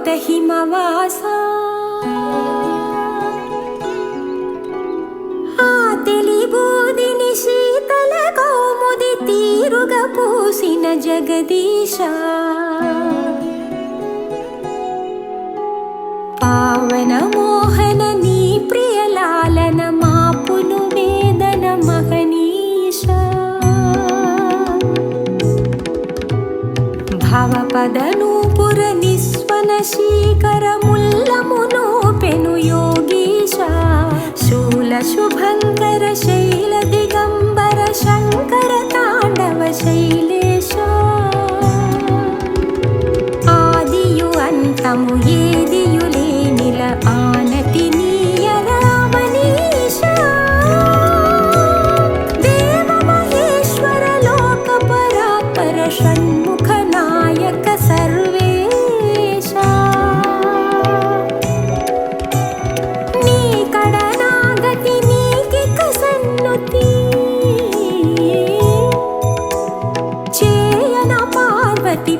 पर्वत हिमवासा शीतल कौमुदि तीरुग पूसिन जगदीशा पावन मोहन नी प्रिय लालन मापुनु वेदन महनीशा भावपद नूपुर निस्वन शीकर मुल्लमुनो पेनु योगीशा शूल शुभंकर शैल दिगंबर शंकर तांडव शैलेशा आदियु अंतमु ఏదియు లేనిల ఆనతి నీయర మనీషా దేవ మహేశ్వర లోక పరాత్పర షణ్ముఖ నాయక సర్వేశా నీ కడనాగతి నీకి కసన్నుతి చేయన పార్వతి